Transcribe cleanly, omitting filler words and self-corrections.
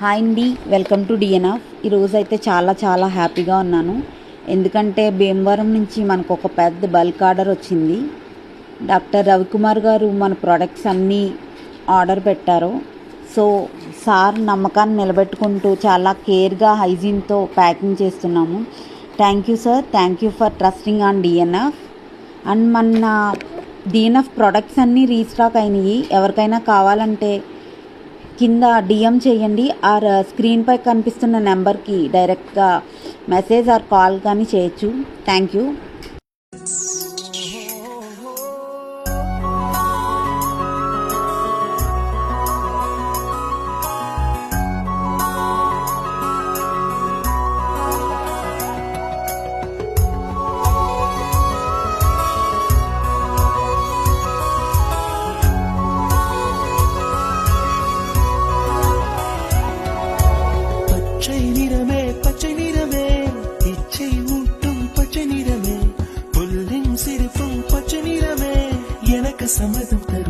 Hi అండి, welcome to DNF. ఈరోజు అయితే చాలా హ్యాపీగా ఉన్నాను. ఎందుకంటే భీమవరం నుంచి మనకు ఒక పెద్ద బల్క్ ఆర్డర్ వచ్చింది. డాక్టర్ రవికుమార్ గారు మన ప్రోడక్ట్స్ అన్నీ ఆర్డర్ పెట్టారు. సో సార్ నమ్మకాన్ని నిలబెట్టుకుంటూ చాలా కేర్గా హైజీన్తో ప్యాకింగ్ చేస్తున్నాము. Thank you sir, thank you for trusting on DNF. And మన డిఎన్ఎఫ్ ప్రోడక్ట్స్ అన్నీ రీస్టాక్ అయినాయి. ఎవరికైనా కావాలంటే కింద డిఎం చేయండి. ఆర్ స్క్రీన్పై కనిపిస్తున్న నెంబర్కి డైరెక్ట్గా మెసేజ్ ఆర్ కాల్ కానీ చేయొచ్చు. Thank you. பச்சை நிறமே இச்சை ஊட்டும் பச்சை நிறமே புல்லின் சிரிப்பும் பச்சை நிறமே எனக்கு சம்மதம் தரும்.